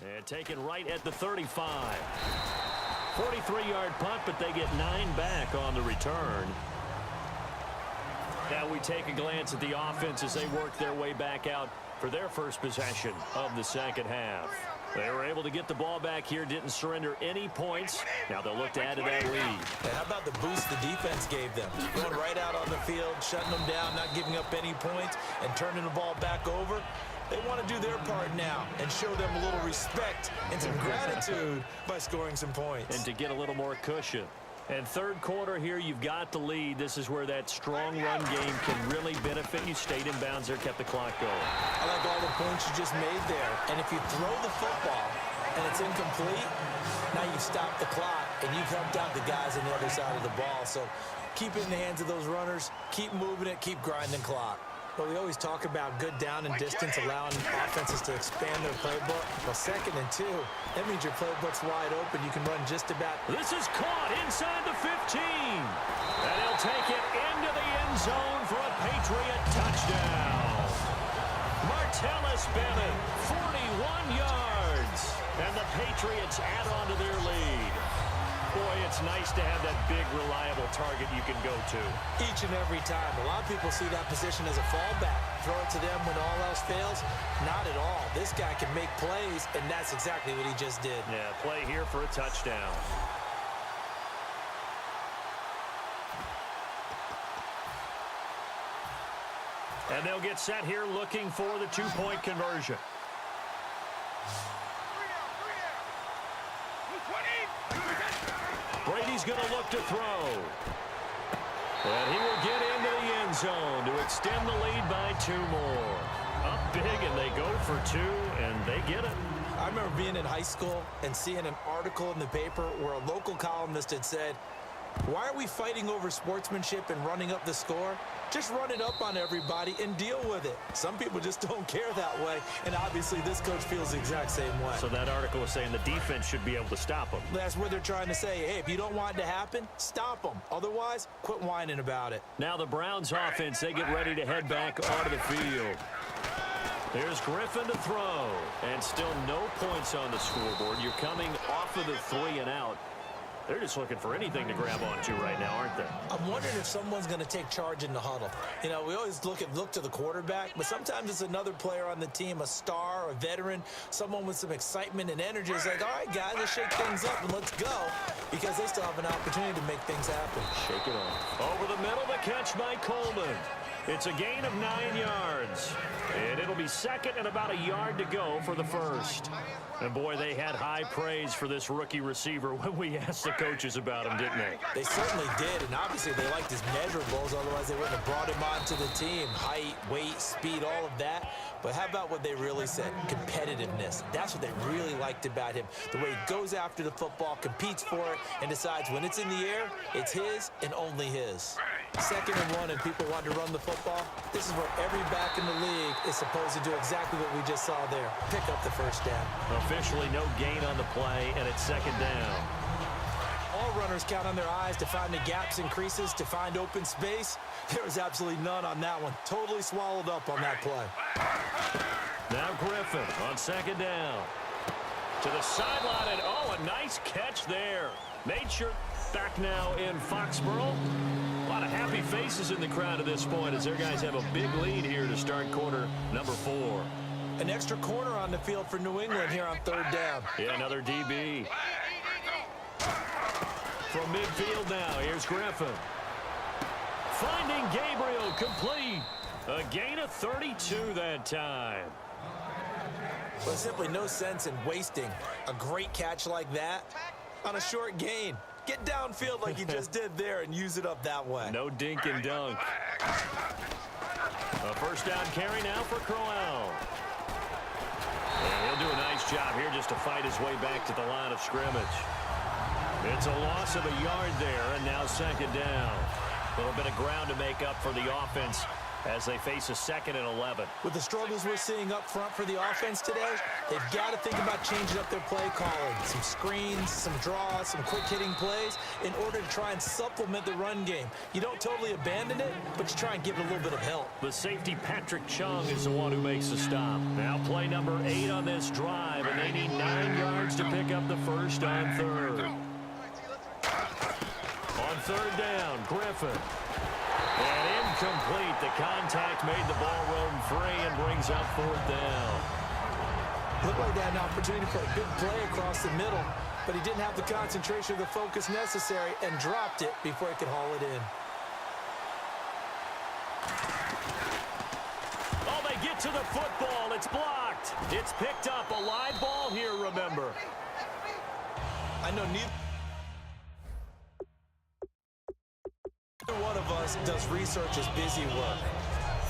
And taken right at the 35. 43-yard punt, but they get 9 back on the return. Now we take a glance at the offense as they work their way back out for their first possession of the second half. They were able to get the ball back here, didn't surrender any points. Now they'll look to add to that lead. And how about the boost the defense gave them? Going right out on the field, shutting them down, not giving up any points, and turning the ball back over. They want to do their part now and show them a little respect and some gratitude by scoring some points. And to get a little more cushion. And third quarter here, you've got the lead. This is where that strong run game can really benefit you. Stayed in bounds there, kept the clock going. I like all the points you just made there. And if you throw the football and it's incomplete, now you've stopped the clock and you've helped out the guys on the other side of the ball. So keep it in the hands of those runners. Keep moving it. Keep grinding clock. Well, we always talk about good down and distance, allowing offenses to expand their playbook. Well, 2nd and 2, that means your playbook's wide open. You can run just about. This is caught inside the 15. And he'll take it into the end zone for a Patriot touchdown. Martellus Bennett, 41 yards. And the Patriots add on to their lead. Boy, it's nice to have that big, reliable target you can go to. Each and every time. A lot of people see that position as a fallback. Throw it to them when all else fails. Not at all. This guy can make plays, and that's exactly what he just did. Yeah, play here for a touchdown. And they'll get set here looking for the two-point conversion. Brady's going to look to throw. And he will get into the end zone to extend the lead by 2 more. Up big, and they go for 2, and they get it. I remember being in high school and seeing an article in the paper where a local columnist had said, "Why are we fighting over sportsmanship and running up the score? Just run it up on everybody and deal with it." Some people just don't care that way, and obviously this coach feels the exact same way. So that article was saying the defense should be able to stop them. That's what they're trying to say. Hey, if you don't want it to happen, stop them. Otherwise, quit whining about it. Now the Browns offense, they get ready to head back onto the field. Here's Griffin to throw, and still no points on the scoreboard. You're coming off of the 3 and out. They're just looking for anything to grab onto right now, aren't they? I'm wondering if someone's going to take charge in the huddle. You know, we always look to the quarterback, but sometimes it's another player on the team, a star, a veteran, someone with some excitement and energy. It's like, all right, guys, let's shake things up and let's go, because they still have an opportunity to make things happen. Shake it off. Over the middle, the catch by Coleman. It's a gain of 9 yards. And it'll be 2nd and about a yard to go for the first. And, boy, they had high praise for this rookie receiver when we asked the coaches about him, didn't they? They certainly did, and obviously they liked his measurables. Otherwise, they wouldn't have brought him onto the team. Height, weight, speed, all of that. But how about what they really said? Competitiveness. That's what they really liked about him. The way he goes after the football, competes for it, and decides when it's in the air, it's his and only his. 2nd and 1, and people want to run the football. This is where every back in the league is supposed to do exactly what we just saw there. Pick up the first down. Officially no gain on the play, and it's 2nd down. All runners count on their eyes to find the gaps and creases, to find open space. There was absolutely none on that one. Totally swallowed up on that play. Now Griffin on 2nd down. To the sideline, and oh, a nice catch there. Made sure back now in Foxborough. A lot of happy faces in the crowd at this point as their guys have a big lead here to start quarter number 4. An extra corner on the field for New England here on 3rd down. Yeah, another DB. From midfield now, here's Griffin. Finding Gabriel, complete. A gain of 32 that time. Well, simply no sense in wasting a great catch like that on a short gain. Get downfield like you just did there and use it up that way. No dink and dunk. A first down carry now for Crowell. And he'll do a nice job here just to fight his way back to the line of scrimmage. It's a loss of a yard there, and now 2nd down. A little bit of ground to make up for the offense as they face a 2nd and 11. With the struggles we're seeing up front for the offense today, they've got to think about changing up their play calling. Some screens, some draws, some quick-hitting plays in order to try and supplement the run game. You don't totally abandon it, but you try and give it a little bit of help. The safety, Patrick Chung, is the one who makes the stop. Now play number 8 on this drive, and they need 9 yards to pick up the first on 3rd. On 3rd down, Griffin. And incomplete. The contact made the ball roam free and brings up 4th down. Looked like they had an opportunity for a big play across the middle, but he didn't have the concentration or the focus necessary and dropped it before he could haul it in. Oh, they get to the football. It's blocked. It's picked up. A live ball here, remember. I know neither one of us does research as busy work.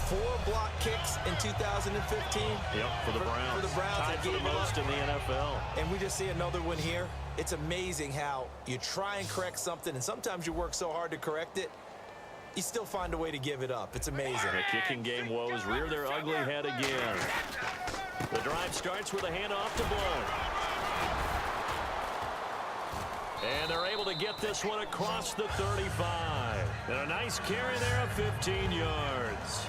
4 block kicks in 2015. Yep, for the Browns. For the Browns. Tied for the most in the NFL. And we just see another one here. It's amazing how you try and correct something, and sometimes you work so hard to correct it, you still find a way to give it up. It's amazing. The kicking game woes rear their ugly head again. The drive starts with a handoff to Blount. And they're able to get this one across the 35. And a nice carry there of 15 yards.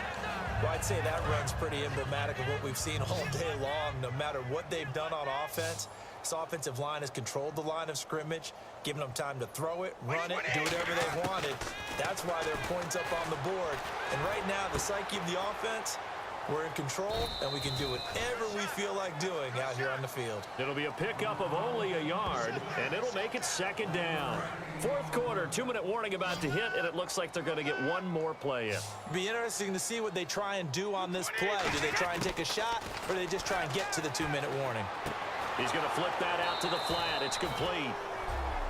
Well, I'd say that run's pretty emblematic of what we've seen all day long. No matter what they've done on offense, this offensive line has controlled the line of scrimmage, giving them time to throw it, run it, do whatever they wanted. That's why there are points up on the board. And right now, the psyche of the offense, we're in control, and we can do whatever we feel like doing out here on the field. It'll be a pickup of only a yard, and it'll make it 2nd down. 4th quarter, 2-minute warning about to hit, and it looks like they're going to get one more play in. Be interesting to see what they try and do on this play. Do they try and take a shot, or do they just try and get to the 2-minute warning? He's going to flip that out to the flat. It's complete.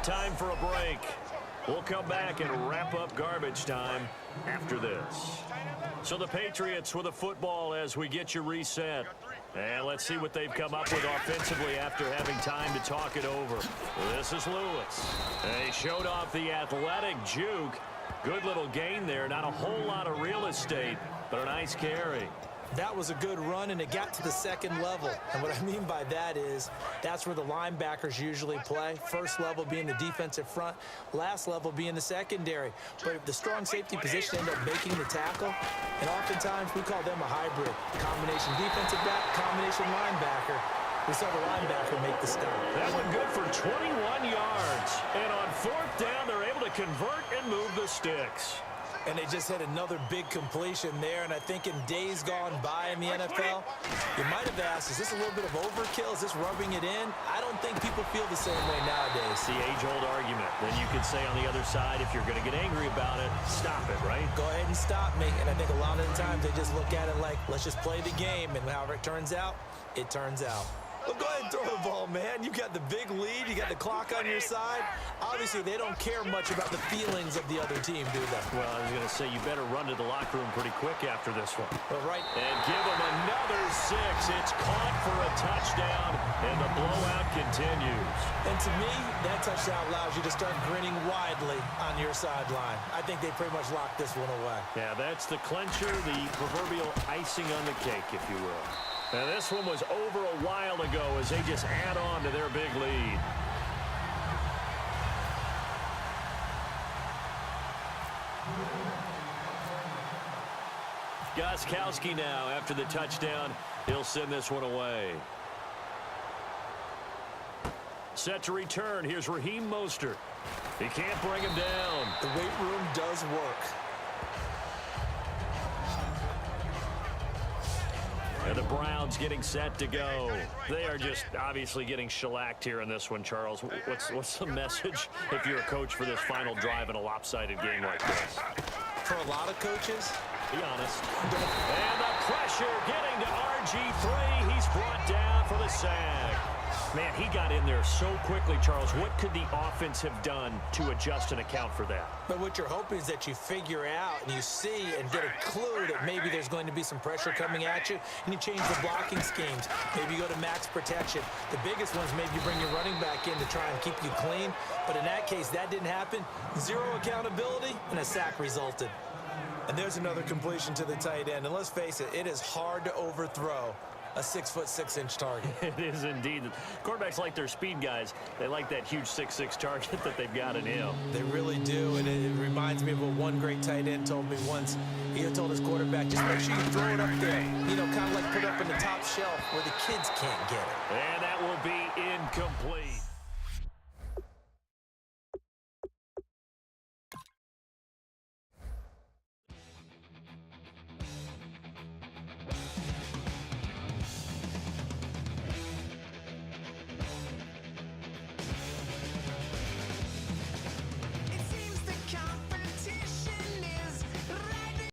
Time for a break. We'll come back and wrap up garbage time after this. So the Patriots with a football as we get you reset. And let's see what they've come up with offensively after having time to talk it over. This is Lewis. They showed off the athletic juke. Good little gain there. Not a whole lot of real estate, but a nice carry. That was a good run, and it got to the 2nd level. And what I mean by that is that's where the linebackers usually play. First level being the defensive front, last level being the secondary. But if the strong safety position end up making the tackle, and oftentimes we call them a hybrid. Combination defensive back, combination linebacker. We saw the linebacker make the stop. That one good for 21 yards. And on 4th down, they're able to convert and move the sticks. And they just had another big completion there. And I think in days gone by in the NFL, you might have asked, is this a little bit of overkill? Is this rubbing it in? I don't think people feel the same way nowadays. The age-old argument. Then you could say on the other side, if you're going to get angry about it, stop it, right? Go ahead and stop me. And I think a lot of the times they just look at it like, let's just play the game. And however it turns out, it turns out. Well, go ahead and throw the ball, man. You got the big lead. You got the clock on your side. Obviously, they don't care much about the feelings of the other team, do they? Well, I was going to say, you better run to the locker room pretty quick after this one. Well, right. And give them another 6. It's caught for a touchdown, and the blowout continues. And to me, that touchdown allows you to start grinning widely on your sideline. I think they pretty much locked this one away. Yeah, that's the clincher, the proverbial icing on the cake, if you will. And this one was over a while ago as they just add on to their big lead. Gostkowski now after the touchdown. He'll send this one away. Set to return. Here's Raheem Mostert. He can't bring him down. The weight room does work. And the Browns getting set to go. They are just obviously getting shellacked here in this one, Charles. What's the message if you're a coach for this final drive in a lopsided game like this? For a lot of coaches, be honest. And the pressure getting to RG3. He's brought down for the sack. Man, he got in there so quickly, Charles. What could the offense have done to adjust and account for that? But what you're hoping is that you figure out and you see and get a clue that maybe there's going to be some pressure coming at you, and you change the blocking schemes. Maybe you go to max protection. The biggest ones, maybe you bring your running back in to try and keep you clean. But in that case, that didn't happen. Zero accountability, and a sack resulted. And there's another completion to the tight end. And let's face it, it is hard to overthrow a 6'6" target. It is indeed. Quarterbacks like their speed guys. They like that huge 6'6" target that they've got in him. They really do, and it reminds me of what one great tight end told me once. He told his quarterback, just make sure you throw it up there. You know, kind of like put it up in the top shelf where the kids can't get it.